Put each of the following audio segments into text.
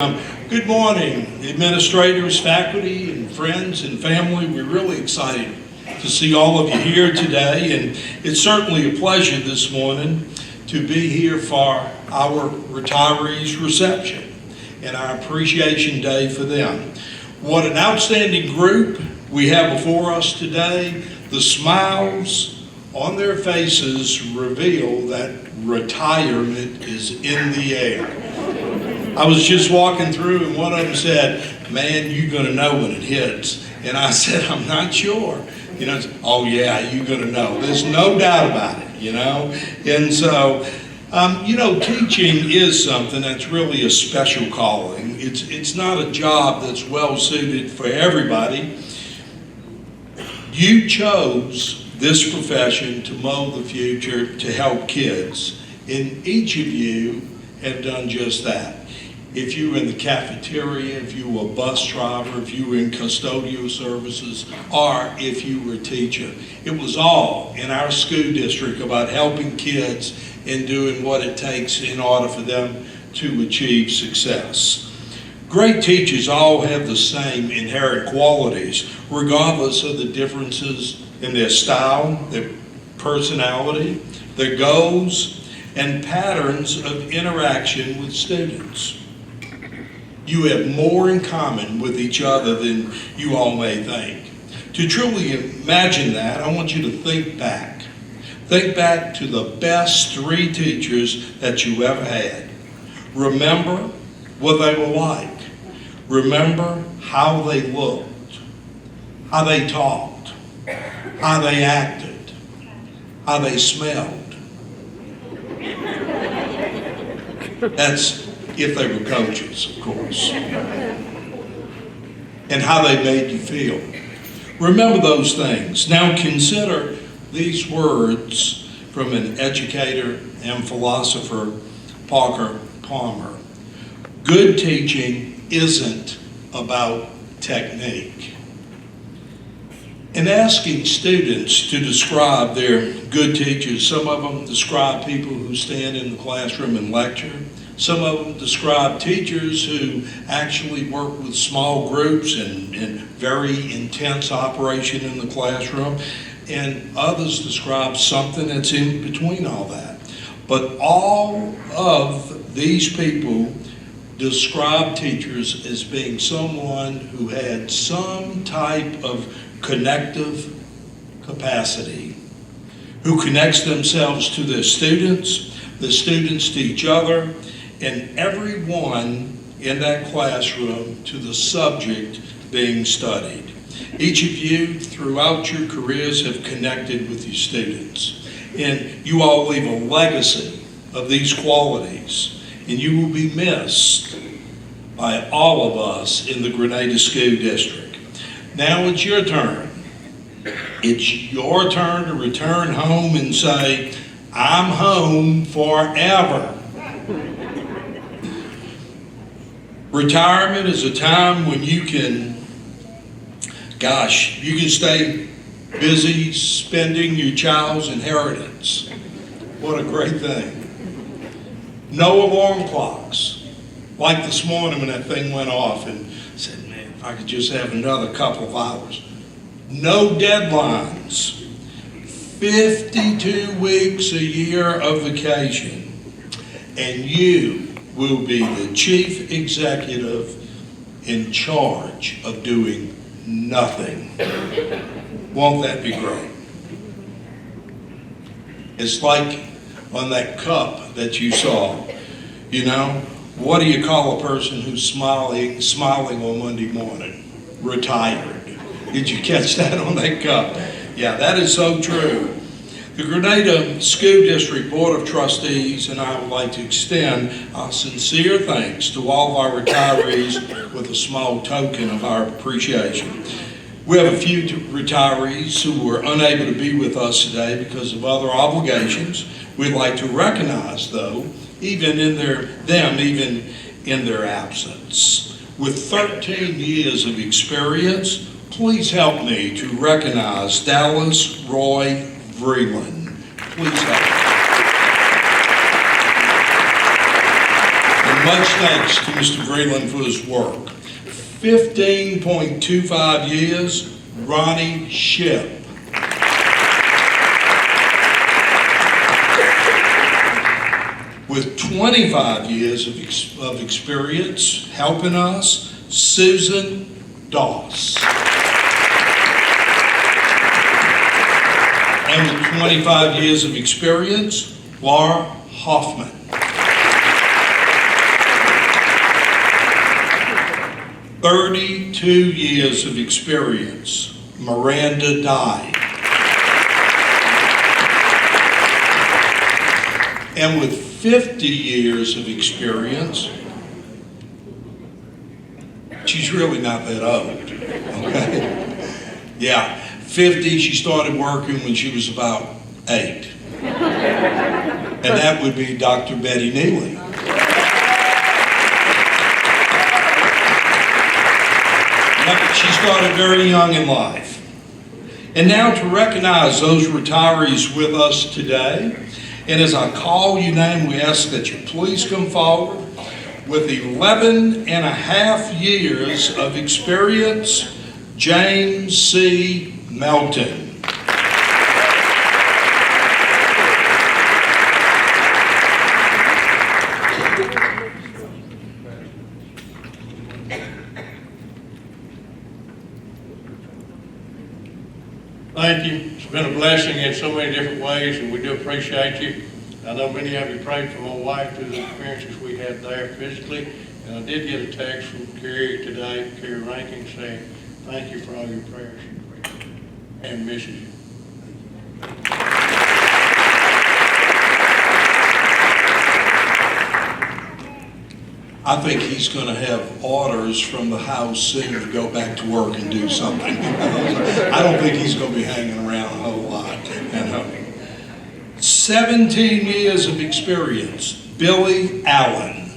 Good morning, administrators, faculty, and friends and family. We're really excited to see all of you here today, and it's certainly a pleasure this morning to be here for our retirees reception and our appreciation day for them. What an outstanding group we have before us today. The smiles on their faces reveal that retirement is in the air. I was just walking through and one of them said, "Man, you're going to know when it hits." And I said, "I'm not sure." "Oh yeah, you're going to know. There's no doubt about it, And so, teaching is something that's really a special calling. It's not a job that's well suited for everybody. You chose this profession to mold the future, to help kids. And each of you have done just that. If you were in the cafeteria, if you were a bus driver, if you were in custodial services, or if you were a teacher, it was all in our school district about helping kids and doing what it takes in order for them to achieve success. Great teachers all have the same inherent qualities, regardless of the differences in their style, their personality, their goals, and patterns of interaction with students. You have more in common with each other than you all may think. To truly imagine that, I want you to think back. Think back to the best 3 teachers that you ever had. Remember what they were like. Remember how they looked, how they talked, how they acted, how they smelled. That's if they were coaches, of course. And how they made you feel. Remember those things. Now consider these words from an educator and philosopher, Parker Palmer. Good teaching isn't about technique. In asking students to describe their good teachers, some of them describe people who stand in the classroom and lecture. Some of them describe teachers who actually work with small groups and very intense operation in the classroom. And others describe something that's in between all that. But all of these people describe teachers as being someone who had some type of connective capacity, who connects themselves to their students, the students to each other, and everyone in that classroom to the subject being studied. Each of you throughout your careers have connected with your students, and you all leave a legacy of these qualities, and you will be missed by all of us in the Grenada School District. Now it's your turn. It's your turn to return home and say, "I'm home forever." Retirement is a time when you can stay busy spending your child's inheritance. What a great thing. No alarm clocks. Like this morning when that thing went off and I said, "Man, if I could just have another couple of hours." No deadlines. 52 weeks a year of vacation. And you will be the chief executive in charge of doing nothing. Won't that be great? It's like on that cup that you saw, what do you call a person who's smiling on Monday morning? Retired. Did you catch that on that cup? Yeah, that is so true. The Grenada School District Board of Trustees and I would like to extend our sincere thanks to all of our retirees with a small token of our appreciation. We have a few retirees who were unable to be with us today because of other obligations. We'd like to recognize, though, even in their absence. With 13 years of experience, please help me to recognize Dallas Roy Vreeland. Please help me. And Much thanks to Mr. Vreeland for his work. 15.25 years, Ronnie Shipp. With 25 years of experience helping us, Susan Doss. And with 25 years of experience, Laura Hoffman. "32 years of experience, Miranda Dye. And with 50 years of experience, she's really not that old, okay? Yeah, 50, she started working when she was about 8. And that would be Dr. Betty Neely. Yep, she started very young in life. And now to recognize those retirees with us today, and as I call your name, we ask that you please come forward. With 11.5 years of experience, James C. Melton. Thank you. It's been a blessing in so many different ways, and we do appreciate you. I know many of you prayed for my wife through the experiences we had there physically, and I did get a text from Carrie today, Carrie Rankin, saying thank you for all your prayers and misses you. I think he's going to have orders from the House soon to go back to work and do something. I don't think he's going to be hanging around a whole lot. 17 years of experience, Billy Allen.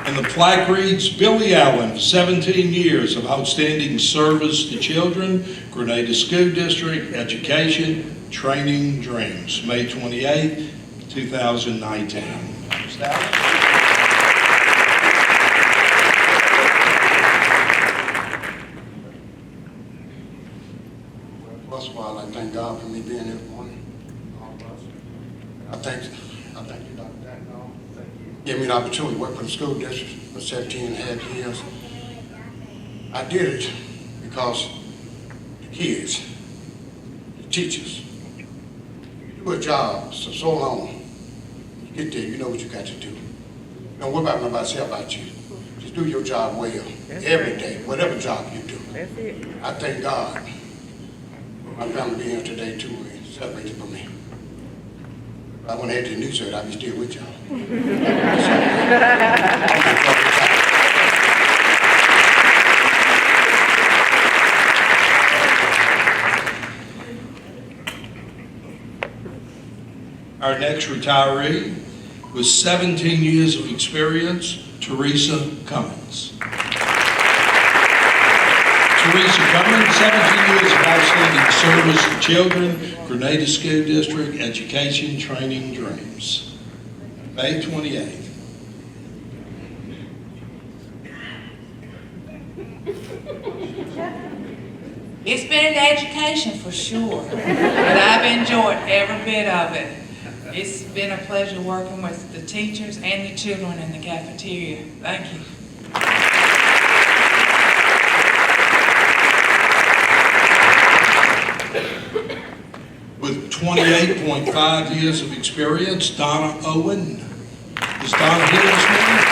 And the plaque reads, Billy Allen, 17 years of outstanding service to children, Grenada School District, education, training, dreams. May 28, 2019. First of all, I thank God for me being here this morning. I thank you, Dr. Daniel. Gave me the opportunity to work for the school district for 17.5 years. I did it because the kids, the teachers, you do a job so long, you get there, you know what you got to do. Don't worry about nobody say about you. Just do your job well, every day, whatever job you do. That's it. I thank God. My family being here today too, and celebrating for me. If I wouldn't have had the news, I'd be still with y'all. Our next retiree with 17 years of experience, Teresa Cummins. Teresa Cummins, 17 years of outstanding service to children, Grenada School District, education, training, dreams. May 28th. It's been an education for sure, but I've enjoyed every bit of it. It's been a pleasure working with the teachers and the children in the cafeteria. Thank you. With 28.5 years of experience, Donna Owen. Is Donna here this morning?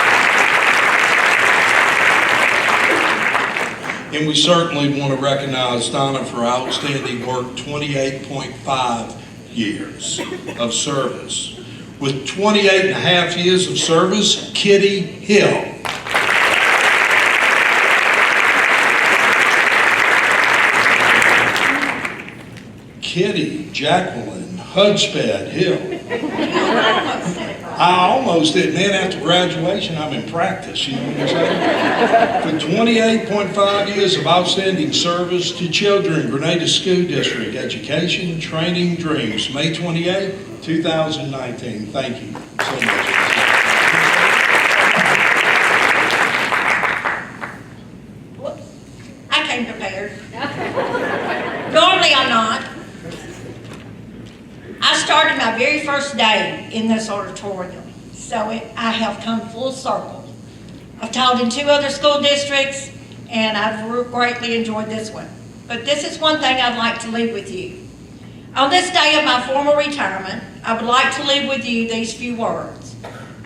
And we certainly want to recognize Donna for outstanding work, 28.5 years of service. With 28.5 years of service, Kitty Hill. Kitty Jacqueline Hudspeth Hill. I I almost did. Man, after graduation, I'm in practice, you know what I'm saying? For 28.5 years of outstanding service to children, Grenada School District, Education, Training, Dreams, May 28, 2019. Thank you so much. I came prepared. Normally I'm not. I started my very first day in this auditorium, so I have come full circle. I've taught in 2 other school districts, and I've greatly enjoyed this one. But this is one thing I'd like to leave with you. On this day of my formal retirement, I would like to leave with you these few words.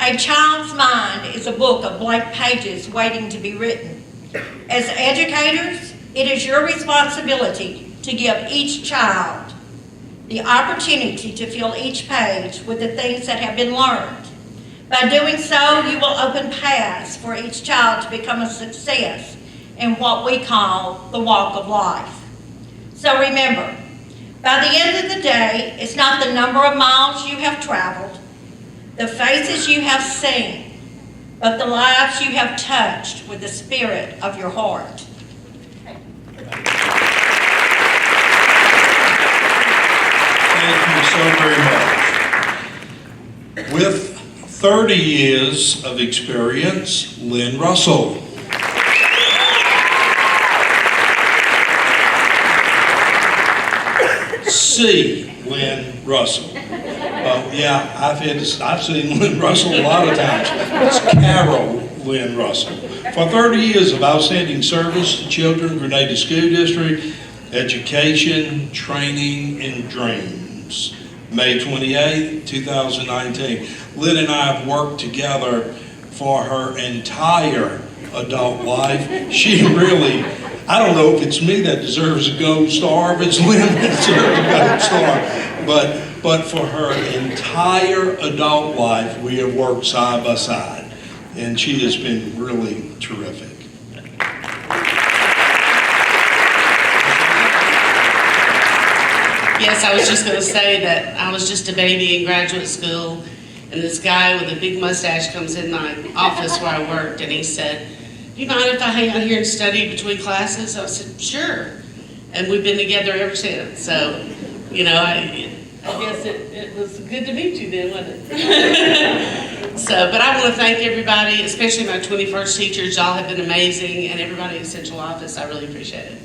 A child's mind is a book of blank pages waiting to be written. As educators, it is your responsibility to give each child the opportunity to fill each page with the things that have been learned. By doing so, you will open paths for each child to become a success in what we call the walk of life. So remember, by the end of the day, it's not the number of miles you have traveled, the faces you have seen, but the lives you have touched with the spirit of your heart. Thank you so very much. With 30 years of experience, Lynn Russell. C. Lynn Russell. Yeah, I've seen Lynn Russell a lot of times. It's Carol Lynn Russell. For 30 years of outstanding service to children, Grenada School District, Education, Training, and Dreams. May 28, 2019. Lynn and I have worked together for her entire adult life. She really, I don't know if it's me that deserves a gold star, if it's Lynn that deserves a gold star, but for her entire adult life, we have worked side by side, and she has been really terrific. Yes, I was just going to say that I was just a baby in graduate school, and this guy with a big mustache comes in my office where I worked, and he said, "Do you mind if I hang out here and study between classes?" I said, "Sure." And we've been together ever since. So, you know, I guess it was good to meet you then, wasn't it? So, but I want to thank everybody, especially my 21st teachers. Y'all have been amazing, and everybody in Central Office, I really appreciate it.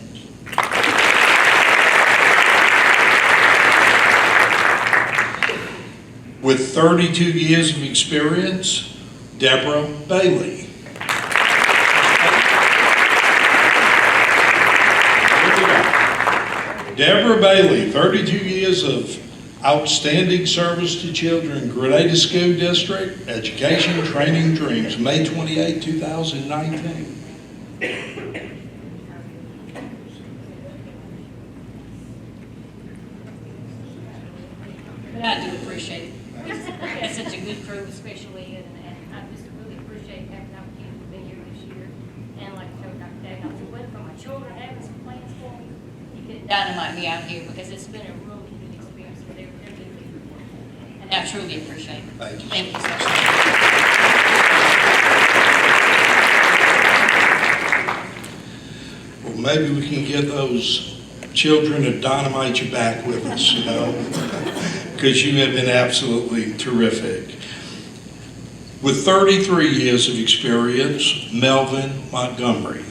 With 32 years of experience, Deborah Bailey. Deborah Bailey, 32 years of outstanding service to children, Grenada School District, Education, Training, Dreams, May 28, 2019. But I do appreciate it. It's such a good crew, especially, and I just really appreciate having the opportunity to be here this year. And like I told Dr. Dave, I said, whether for my children having some plans for me, you could dynamite me out here because it's been a really good experience with everything. And I truly appreciate it. Thank you. Thank you so much. Well, maybe we can get those children to dynamite you back with us, you know, because you have been absolutely terrific. With 33 years of experience, Melvin Montgomery.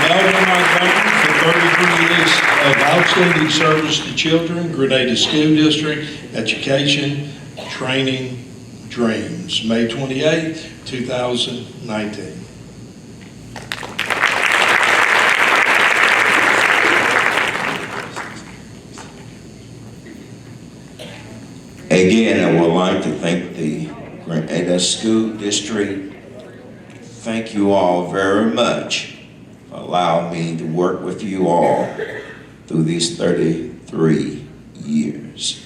Melvin Montgomery, for 33 years of outstanding service to children, Grenada School District, Education, Training, Dreams, May 28, 2019. Again, I would like to thank the Grenada School District. Thank you all very much for allowing me to work with you all through these 33 years.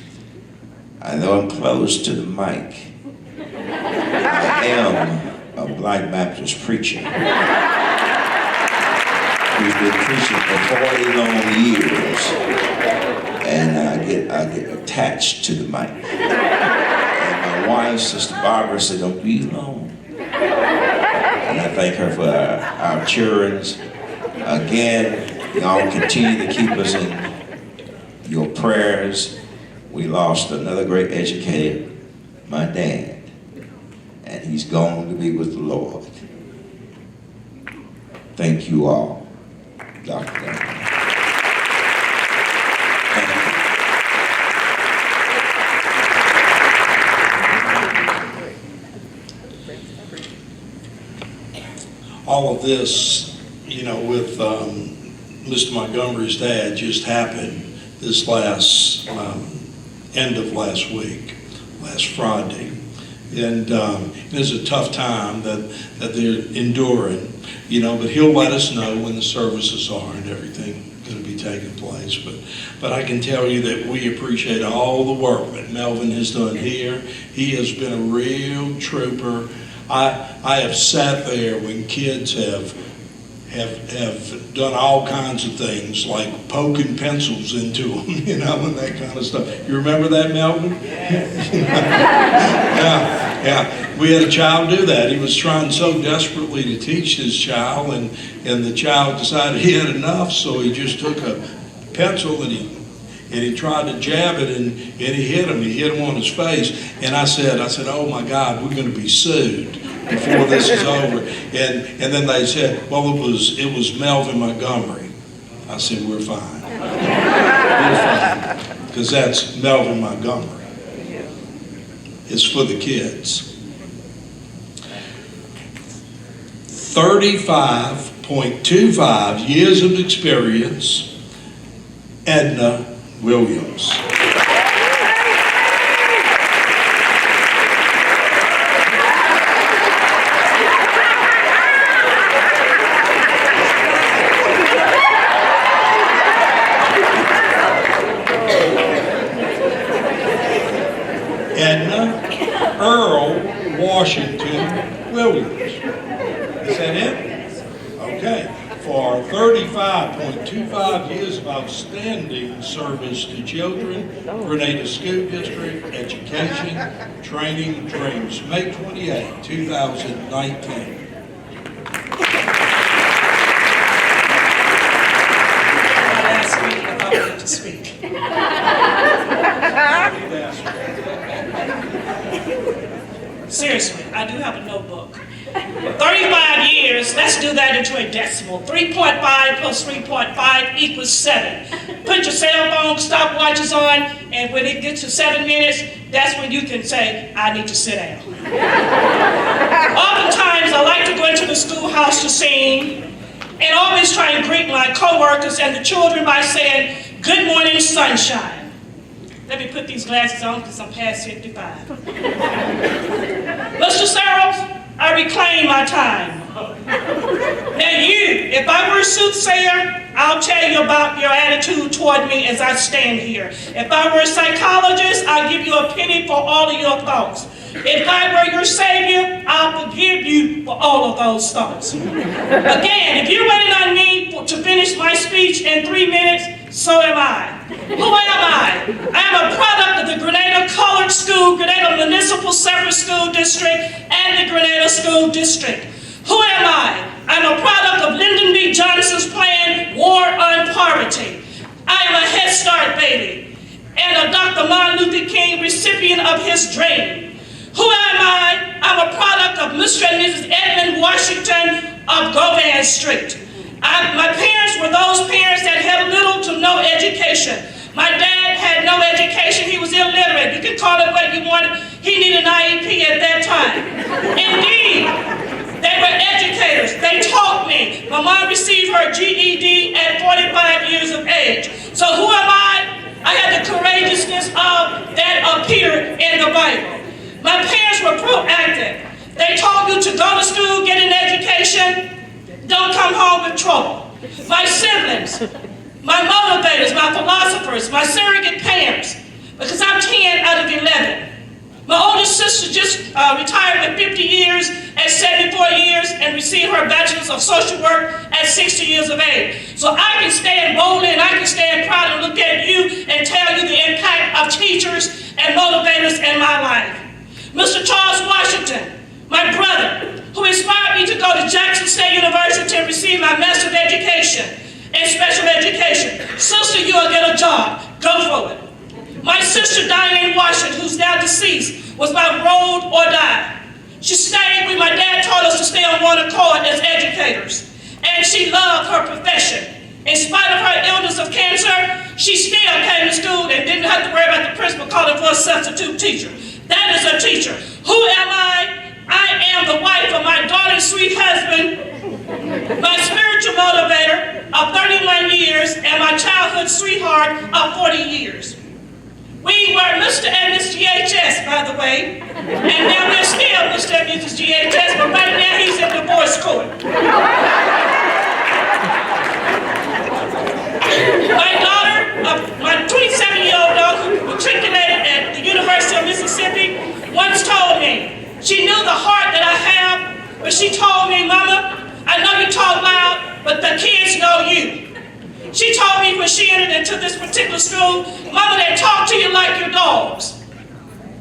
I know I'm close to the mic. I am a Black Baptist preacher. We've been preaching for 40 long years. And I attached to the mic. And my wife, Sister Barbara, said, don't be long. And I thank her for our children. Again, y'all continue to keep us in your prayers. We lost another great educator, my dad, and he's gone to be with the Lord. Thank you all, Dr. Thank you. All of this, you know, with Mr. Montgomery's dad just happened this last, end of last week, last Friday. And it was a tough time that they're enduring, you know, but he'll let us know when the services are and everything going to be taking place. But I can tell you that we appreciate all the work that Melvin has done here. He has been a real trooper. I have sat there when kids have done all kinds of things like poking pencils into them, you know, and that kind of stuff. You remember that, Melvin? Yeah. We had a child do that. He was trying so desperately to teach his child, and the child decided he had enough, so he just took a pencil and he tried to jab it, and he hit him. He hit him on his face. And I said, oh my God, we're going to be sued before this is over. And then they said, well, it was Melvin Montgomery. I said, we're fine. We're fine. Because that's Melvin Montgomery. It's for the kids. 35.25 years of experience, Edna Williams. Edna Earl Washington Williams. Is that it? Okay. For 35.25 years of outstanding service to children, Grenada School District, education, training, dreams. May 28, 2019. Seriously, I do have a notebook. 35 years, let's do that into a decimal. 3.5 plus 3.5 equals 7. Put your cell phone stopwatches on, and when it gets to 7 minutes, that's when you can say, I need to sit down. Oftentimes, I like to go into the schoolhouse to sing, and always try and greet my co-workers and the children by saying, good morning, sunshine. Let me put these glasses on because I'm past 55. Mr. Searles, I reclaim my time. Now you, if I were a soothsayer, I'll tell you about your attitude toward me as I stand here. If I were a psychologist, I'll give you a penny for all of your thoughts. If I were your savior, I'll forgive you for all of those thoughts. Again, if you're waiting on me to finish my speech in 3 minutes, so am I. Who am I? I am a product of the Grenada Colored School, Grenada Municipal Separate School District, and the Grenada School District. Who am I? I'm a product of Lyndon B. Johnson's plan, War on Poverty. I am a Head Start baby, and a Dr. Martin Luther King recipient of his dream. Who am I? I'm a product of Mr. and Mrs. Edmund Washington of Govan Street. My parents were those parents that had little to no education. My dad had no education. He was illiterate. You can call it what you wanted. He needed an IEP at that time. Indeed, they were educators. They taught me. My mom received her GED at 45 years of age. So who am I? I had the courageousness of that of Peter in the Bible. My parents were proactive. They taught you to go to school, get an education, don't come home with trouble. My siblings, my motivators, my philosophers, my surrogate parents, because I'm 10 out of 11. My oldest sister just retired with 50 years at 74 years and received her bachelor's of social work at 60 years of age. So I can stand boldly and I can stand proud and look at you and tell you the impact of teachers and motivators in my life. Mr. Charles Washington, my brother, who inspired me to go to Jackson State University and receive my Master's of Education in Special Education. Sister, you'll get a job. Go for it. My sister, Diane Washington, who's now deceased, was my road or die. She stayed with my dad, taught us to stay on one accord as educators. And she loved her profession. In spite of her illness of cancer, she still came to school and didn't have to worry about the principal calling for a substitute teacher. That is a teacher. Who am I? I am the wife of my darling sweet husband, my spiritual motivator of 31 years, and my childhood sweetheart of 40 years. We were Mr. and Miss GHS, by the way, and now we're still Mr. and Mrs. GHS, but right now he's in divorce court. My daughter, my 27-year-old daughter, who matriculated at the University of Mississippi, once told me, she knew the heart that I have, but she told me, Mama, I know you talk loud, but the kids know you. She told me when she entered into this particular school, Mama, they talk to you like your dogs.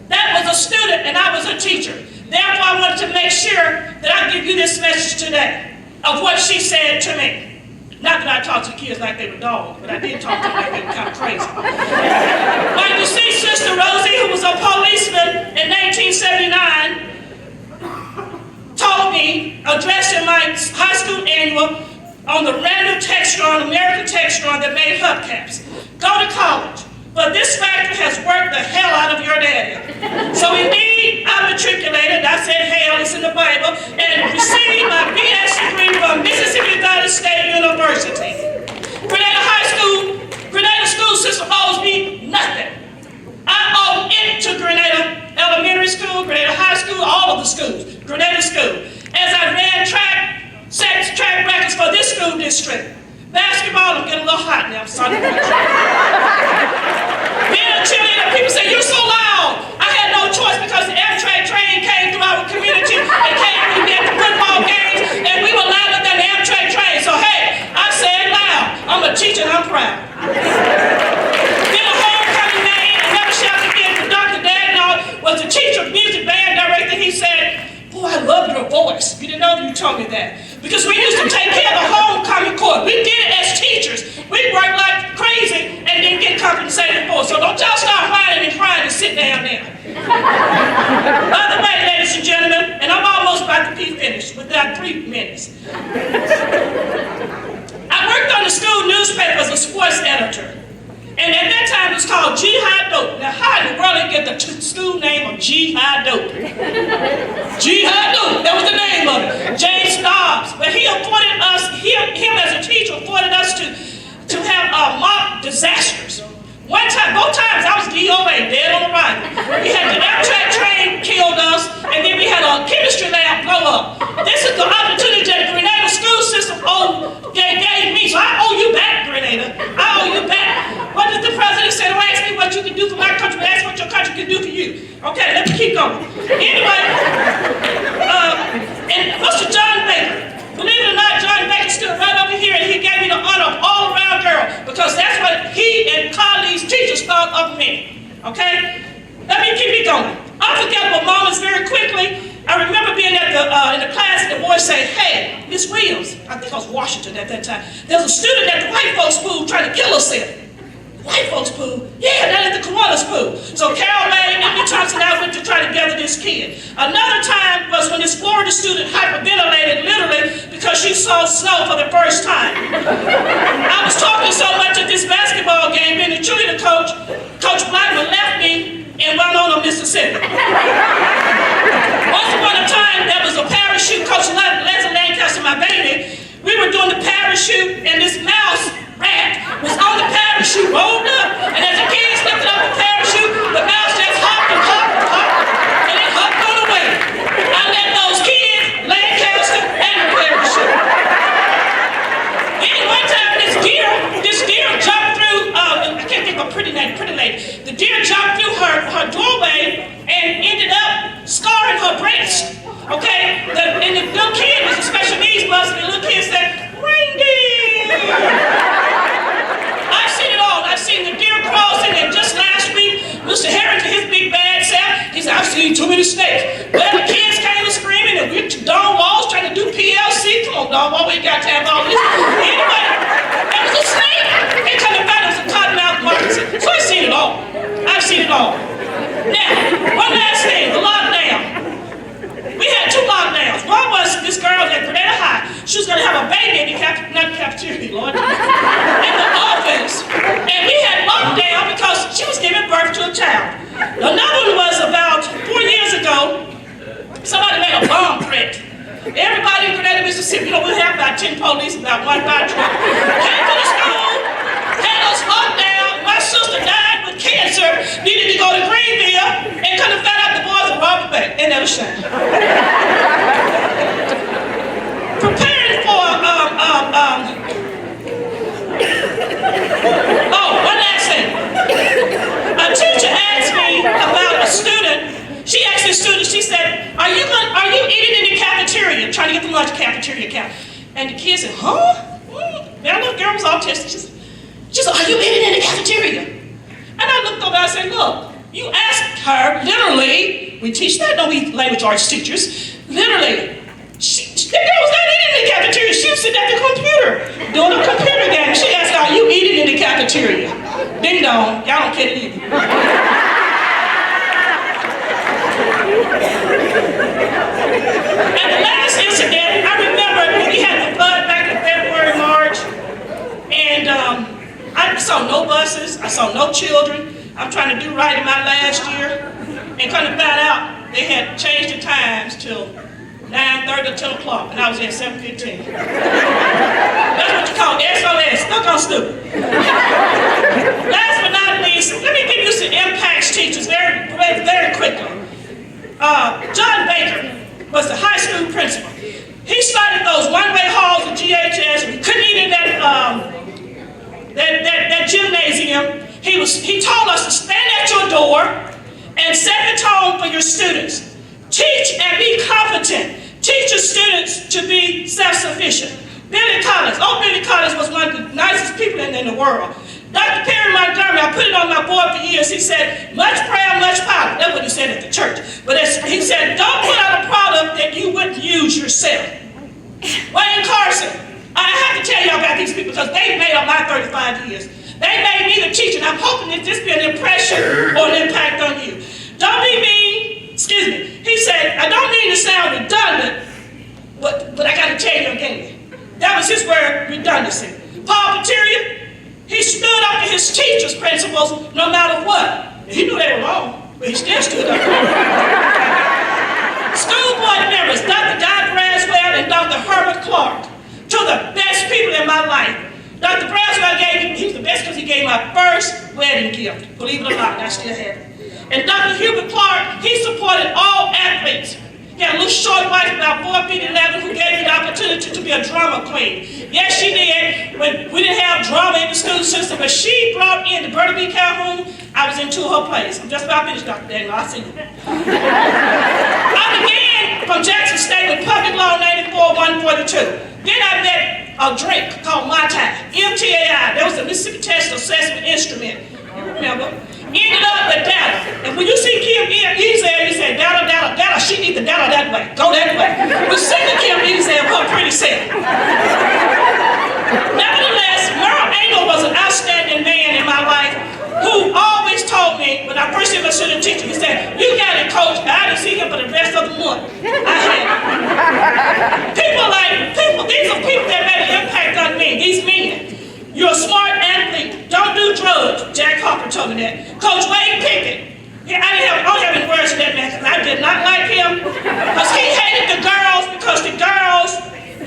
That was a student and I was a teacher. Therefore, I wanted to make sure that I give you this message today of what she said to me. Not that I talked to the kids like they were dogs, but I did talk to them like they were kind of crazy. Like you see, Sister Rosie, who was a policeman in 1979, told me, addressing my high school annual on the random textron, American textron that made hubcaps. Go to college, but this factor has worked the hell out of your daddy. So indeed, I matriculated, I said hell, it's in the Bible, and received my BS degree from Mississippi Valley State University. Grenada school system owes me nothing. I owe it to Grenada Elementary School, Grenada High School, all of the schools, Grenada School. As I ran set track records for this school district. Basketball, I'm getting a little hot now, I'm sorry. Being a cheerleader, people say, you're so loud. I had no choice because the Amtrak train came through our community and came through at the football games, and we were louder than the Amtrak train. So hey, I said loud. I'm a teacher and I'm proud. Then a homecoming name, and never shall forget, the Dr. Dagnon was the teacher, music band director. He said, oh, I love your voice. You didn't know that you told me that. Because we used to take care of the homecoming court. We did it as teachers. We worked like crazy and didn't get compensated for it. So don't y'all start whining and crying and sit down there. By the way, ladies and gentlemen, and I'm almost about to be finished within 3 minutes. I worked on the school newspaper as a sports editor. And at that time, it was called G-High Dope. Now, how in the world did they get the school name of G-High Dope? G-High Dope, that was the name of it. James Dobbs. But he afforded us, him as a teacher afforded us to have mock disasters. One time, both times, I was DOA, dead on the right. We had the Amtrak train killed us, and then we had a chemistry lab blow up. This is the opportunity that the Grenada school system gave me. So I owe you back, Grenada. I owe you back. What did the president say? Don't ask me what you can do for my country, but ask what your country can do for you. Okay, let me keep going. Anyway, and Mr. John Baker, believe it or not, John Baker stood right over here and he gave me the honor of all-around girl because that's what he and colleagues, teachers thought of me. Okay? Let me keep it going. Unforgettable moments very quickly. I remember being at in the class and the boy said, hey, Miss Williams, I think I was Washington at that time, there's a student at the white folks' pool trying to kill herself. White folks' pool? Yeah, down at the Kiwanis pool. So Carol May, Amy Thompson and I went to try to gather this kid. Another time was when this Florida student hyperventilated literally because she saw snow for the first time. I was talking so much at this basketball game, being the cheerleader coach, Coach Blackman left me in Winona, Mississippi. Once upon a time, there was a parachute, Coach Leslie Lancaster, my baby. We were doing the parachute, and this mouse rat was on the parachute, rolled up, and as the kids lifted up the parachute, the mouse just hopped and hopped and hopped, and it hopped on the way. I let those kids, Lancaster, and the parachute. Then one time, this deer jumped through, I can't think of a pretty lady. The deer jumped through her doorway and ended up scarring her breast. Okay? And the little kid was a special needs bus, and the little kid said, reindeer! I've seen it all. I've crazy. So I've seen it all. I've seen it all. Now, one last thing, the lockdown. We had 2 lockdowns. One was this girl at Grenada High. She was going to have a baby in the cafeteria, Lord, in the office. And we had lockdown because she was giving birth to a child. Another one was about 4 years ago. Somebody made a bomb threat. Everybody in Grenada, Mississippi, we have about 10 police, about 1 fire truck. Came to the school, had us locked down. My sister died with cancer, needed to go to Greenville, and couldn't find out the boys were robbed the bank. Ain't that a shame? Preparing for, oh, one last thing. A teacher asked me about a student. She asked the student, she said, are you eating in the cafeteria? Trying to get the lunch cafeteria account. And the kid said, huh? That little girl was autistic. She said, are you eating in the cafeteria? And I looked over and I said, look, you asked her, literally, we teach that, no, we language arts teachers, literally, the girl was not eating in the cafeteria. She was sitting at the computer, doing a computer game. She asked, are you eating in the cafeteria? Ding dong, y'all don't get it either. And the last incident, I remember when we had the flood back in February, March, and I saw no buses, I saw no children. I'm trying to do right in my last year, and kind of found out they had changed the times till 9:30 to 10 o'clock, and I was there at 7:15. That's what you call SOS, stuck on stupid. Last but not least, let me give you some impacts teachers very quickly. John Baker was the high school principal. He started those one-way halls at GHS. We couldn't eat in that gymnasium. He told us to stand at your door and set the tone for your students. Teach and be competent. Teach your students to be self-sufficient. Billy Collins was one of the nicest people in the world. Dr. Perry Montgomery, I put it on my board for years, he said, much prayer, much power. That's what he said at the church. But he said, don't put out a product that you wouldn't use yourself. Wayne Carson, I have to tell y'all about these people because they made up my 35 years. They made me the teacher, and I'm hoping that this be an impression or an impact on you. Don't be mean, excuse me. He said, I don't mean to sound redundant, but I got to tell you again. That was his word, redundancy. Paul Pateria, he stood up to his teachers' principles no matter what. He knew they were wrong, but he still stood up. School board members, Dr. Guy Braswell and Dr. Herbert Clark, two of the best people in my life. Dr. Braswell he was the best because he gave my first wedding gift. Believe it or not, I still have it. And Dr. Hubert Clark, he supported all athletes. He had a little short wife, about 4 feet 11, who gave me the opportunity to be a drama queen. Yes, she did. When we didn't have drama in the school system, but she brought in the Berta B. Calhoun. I was into her place. I'm just about finished, Dr. Daniel. I'll see you. I began from Jackson State with Public Law 94-142. Then I met a drink called Mai Tai, MTAI. That was a Mississippi Test Assessment Instrument. You remember? Ended up with data. And when you see Kim Ezel, you say, data, she needs the data that way. Go that way. We sing to Kim Ezel, her pretty self. Nevertheless, Merle Engel was an outstanding man in my life who always told me, when I first did my student teacher, he said, you got it, coach. I didn't see him for the rest of the month. I had it. These are people that made an impact on me, these men. You're a smart athlete. Don't do drugs. Jack Harper told me that. Coach Wade Pickett. I don't have any words for that man because I did not like him. Because he hated the girls because the girls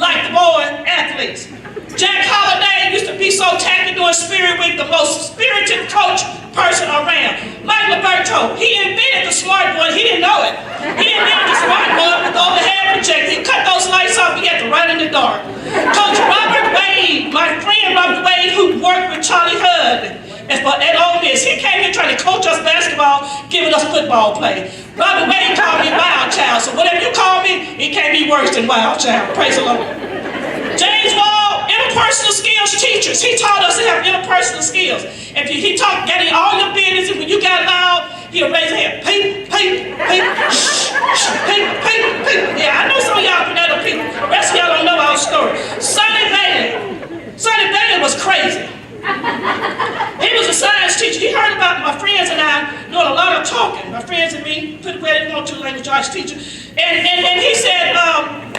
liked the boy athletes. Jack Holliday used to be so tacky during Spirit Week, the most spirited coach person around. Mike Liberto, he invented the smart board. He didn't know it. He invented the smart board with the overhead projector. He cut those lights off. He had to run in the dark. Coach Robert Wade, my friend Robert Wade, who worked with Charlie Hud at Ole Miss. He came here trying to coach us basketball, giving us football play. Robert Wade called me Wild Child. So whatever you call me, it can't be worse than Wild Child. Praise the Lord. James Wall, interpersonal skills teachers. He taught us to have interpersonal skills. If he got in all your business, and when you got loud, he'll raise his hand. People, shh, people. Yeah, I know some of y'all from other people. The rest of y'all don't know our story. Sonny Bailey was crazy. He was a science teacher. He heard about my friends and I doing a lot of talking. My friends and me, put it where they want to, language arts teacher. And he said,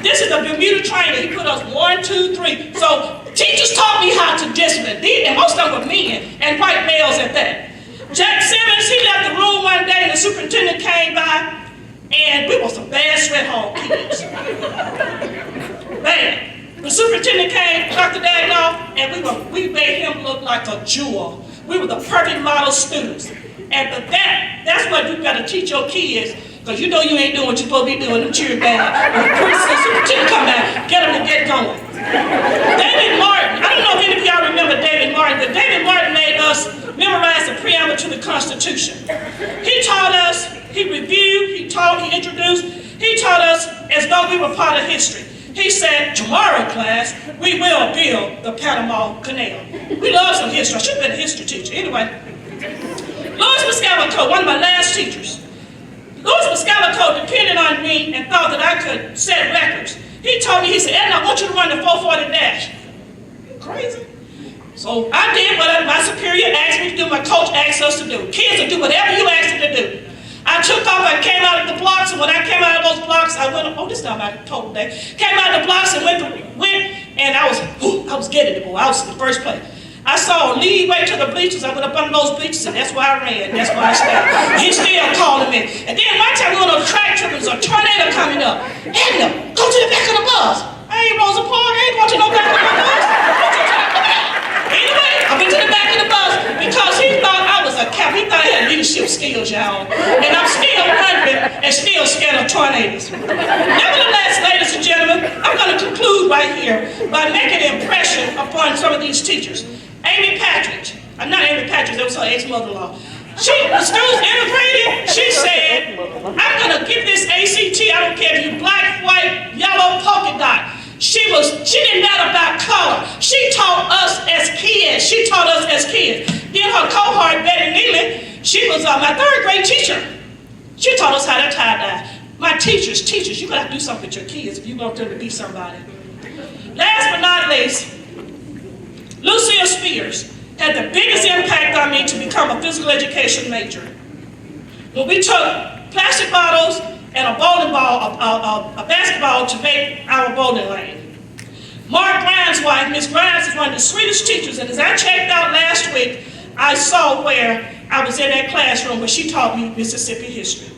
this is the Bermuda Triangle. He put us 1, 2, 3. So teachers taught me how to discipline. And most of them were men and white males at that. Jack Simmons, he left the room one day and the superintendent came by and we were some bad sweat hall kids. Bad. The superintendent came, Dr. Dagnoff, and we made him look like a jewel. We were the perfect model students. And but that's what you gotta teach your kids, because you know you ain't doing what you're supposed to be doing, them cheer bad. When the principal superintendent come back, get them to get going. David Martin, I don't know if any of y'all remember David Martin, but David Martin made us memorize the preamble to the Constitution. He taught us, he reviewed, he taught, he introduced, he taught us as though we were part of history. He said, tomorrow, class, we will build the Panama Canal. We love some history. I should have been a history teacher. Anyway, Louis Pascalico, one of my last teachers. Louis Pascalico depended on me and thought that I could set records. He told me, he said, Edna, I want you to run the 440 dash. You crazy? So I did what my superior asked me to do, my coach asked us to do. Kids will do whatever you ask them to do. I took off, I came out of the blocks, and when I came out of those blocks, I went, oh, this is not my total day. Came out of the blocks and went, and I was getting it, boy. I was in the first place. I saw a lead way to the bleachers. I went up under those bleachers, and that's where I ran. That's where I stayed. He's still calling me. And then one time we went on a track trip, and there's a tornado coming up. Edna, go to the back of the bus. I ain't Rosa Parks. I ain't going to no back of the bus. What you talking about? Anyway, I went to the back of the bus because he thought I was a cap. He thought I had leadership skills, y'all. And I'm still wondering and still scared of tornadoes. Nevertheless, ladies and gentlemen, I'm going to conclude right here by making an impression upon some of these teachers. Amy Patrick, not Amy Patrick, that was her ex-mother-in-law. The students integrated, she said, I'm going to give this ACT, I don't care if you black, white, yellow, polka dot. She didn't matter about color. She taught us as kids. She taught us as kids. Then her cohort, Betty Neely, she was my third grade teacher. She taught us how to tie-dye. My teachers, you gotta do something with your kids if you want them to be somebody. Last but not least, Lucille Spears had the biggest impact on me to become a physical education major. When we took plastic bottles and a bowling ball, a basketball to make our bowling lane. Mark Grimes' wife, Miss Grimes, is one of the sweetest teachers, and as I checked out last week, I saw where I was in that classroom where she taught me Mississippi history.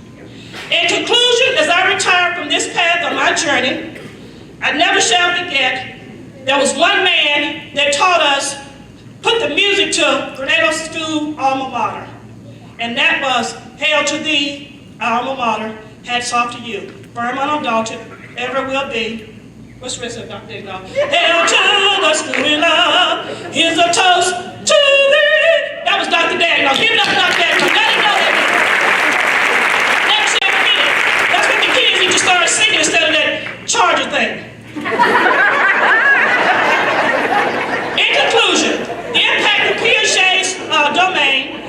In conclusion, as I retire from this path on my journey, I never shall forget, there was one man that taught us, put the music to Grenada School alma mater, and that was, Hail to thee, alma mater, hats off to you, firm and undaunted, ever will be. What's the rest of Dr. Dagnoff? Hail to the school we love, here's a toast to thee. That was Dr. Dagnoff. Give it up to Dr. Dagnoff. Let him know that. Never shall forget it. That's what the kids need to start singing instead of that Charger thing. In conclusion, the impact of Piaget's domain,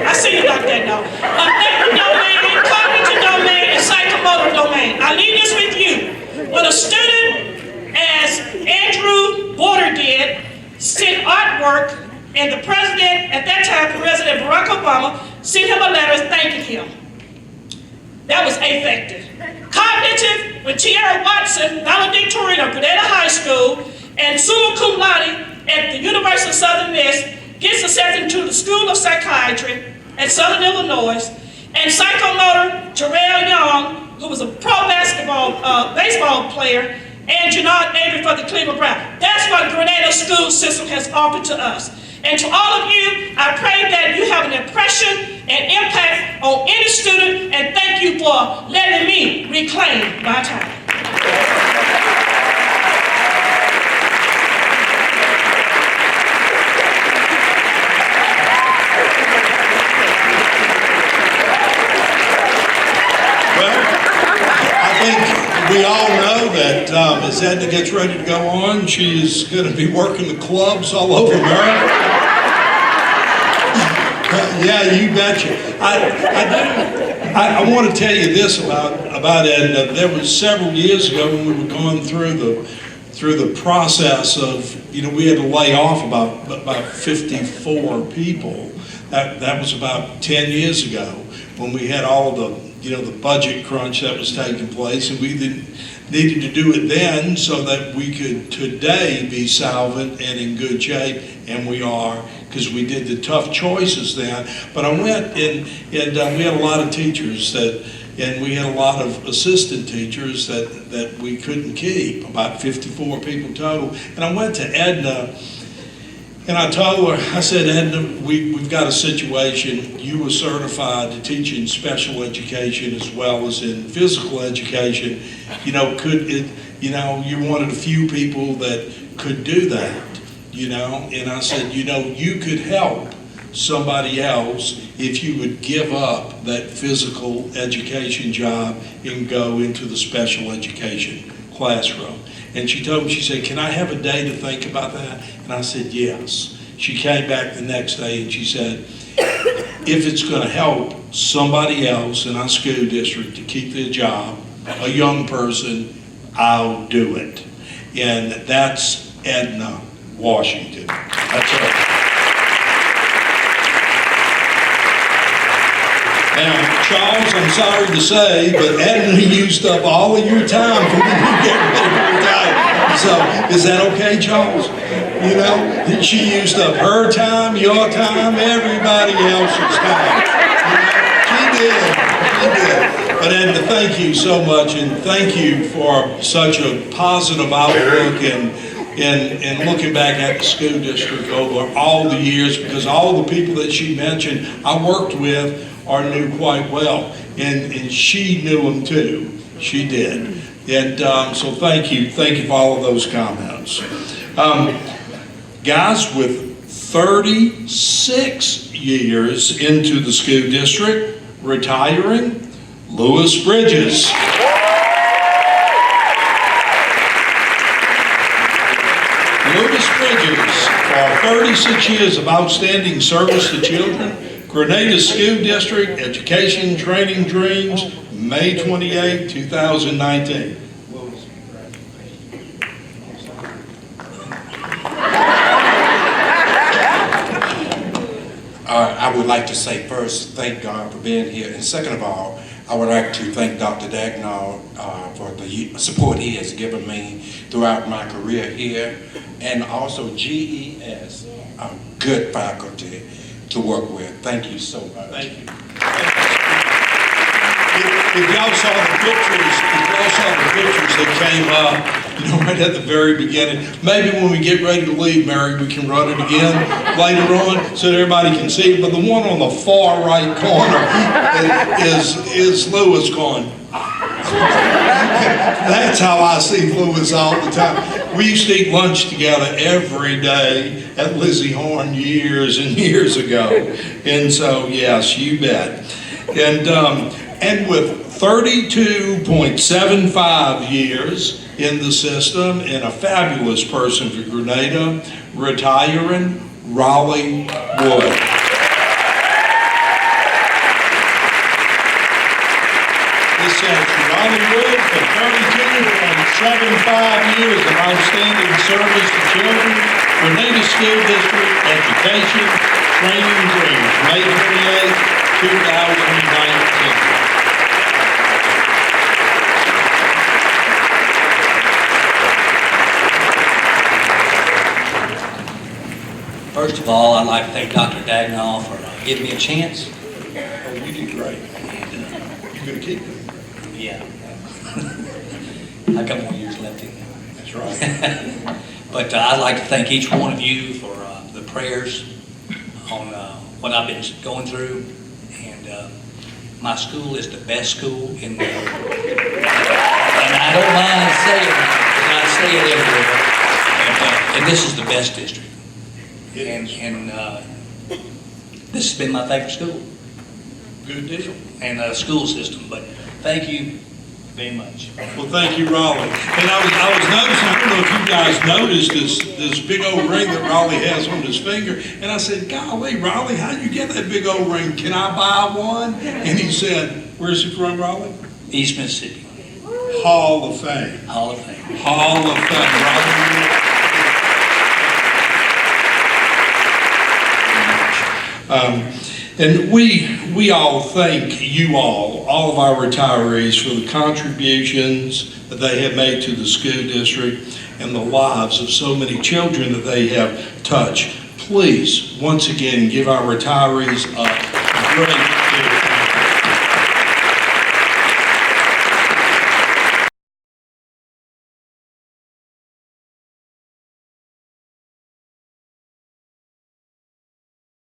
I see you, Dr. Dagnoff, affective domain, cognitive domain, and psychomotor domain. I leave this with you. When a student, as Andrew Border did, sent artwork, and the president, at that time, President Barack Obama, sent him a letter thanking him. That was affective. Cognitive, when Tierra Watson, valedictorian of Grenada High School, and summa cum laude at the University of Southern Miss, gets accepted to the School of Psychiatry at Southern Illinois, and psychomotor Terrell Young, who was a pro baseball player, and Janard Avery for the Cleveland Browns. That's what Grenada school system has offered to us. And to all of you, I pray that you have an impression and impact on any student, and thank you for letting me reclaim my time. We all know that as Edna gets ready to go on, she's going to be working the clubs all over America. Yeah, you betcha. I want to tell you this about Edna. There was several years ago when we were going through through the process of, we had to lay off about 54 people. That was about 10 years ago when we had all the, the budget crunch that was taking place, and we needed to do it then so that we could today be solvent and in good shape, and we are, because we did the tough choices then. But I went and we had a lot of teachers and we had a lot of assistant teachers that we couldn't keep, about 54 people total. And I went to Edna, and I told her, I said, Edna, we've got a situation. You were certified to teach in special education as well as in physical education. You wanted a few people that could do that, And I said, you could help somebody else if you would give up that physical education job and go into the special education classroom. And she told me, she said, can I have a day to think about that? And I said, yes. She came back the next day and she said, if it's going to help somebody else in our school district to keep their job, a young person, I'll do it. And that's Edna Washington. That's her. Now, Charles, I'm sorry to say, but Edna used up all of your time for when you get ready to retire. So, is that okay, Charles? She used up her time, your time, everybody else's time. She did. But Edna, thank you so much, and thank you for such a positive outlook and looking back at the school district over all the years, because all the people that she mentioned I worked with or knew quite well, and she knew them too. She did. And so thank you for all of those comments. Guys, with 36 years into the school district, retiring, Lewis Bridges. Lewis Bridges, for 36 years of outstanding service to children, Grenada School District Education Training Dreams, May 28, 2019. I would like to say first, thank God for being here. And second of all, I would like to thank Dr. Dagnall for the support he has given me throughout my career here. And also GES, a good faculty to work with. Thank you so much. Thank you. If y'all saw the pictures that came up, right at the very beginning, maybe when we get ready to leave, Mary, we can run it again later on so that everybody can see it. But the one on the far right corner is Lewis going. That's how I see Lewis all the time. We used to eat lunch together every day at Lizzie Horn years and years ago. And so, yes, you bet. And with 32.75 years in the system and a fabulous person for Grenada, retiring, Raleigh Wood. This says Raleigh Wood for 32.75 years of outstanding service to children, Grenada School District Education Training Dreams, May 28, 2019. First of all, I'd like to thank Dr. Dagnall for giving me a chance. Oh, you did great. You're going to keep it. Yeah. I got more years left in there. That's right. But I'd like to thank each one of you for the prayers on what I've been going through. And my school is the best school in the world. And I don't mind saying it, because I say it everywhere. And this is the best district. And this has been my favorite school. Good deal. And school system. But thank you very much. Well, thank you, Raleigh. And I was noticing, I don't know if you guys noticed this big old ring that Raleigh has on his finger. And I said, golly, Raleigh, how'd you get that big old ring? Can I buy one? And he said, where's he from, Raleigh? East Mississippi. Hall of Fame. Hall of Fame. Hall of Fame. And we all thank you all of our retirees, for the contributions that they have made to the school district and the lives of so many children that they have touched. Please, once again, give our retirees a great big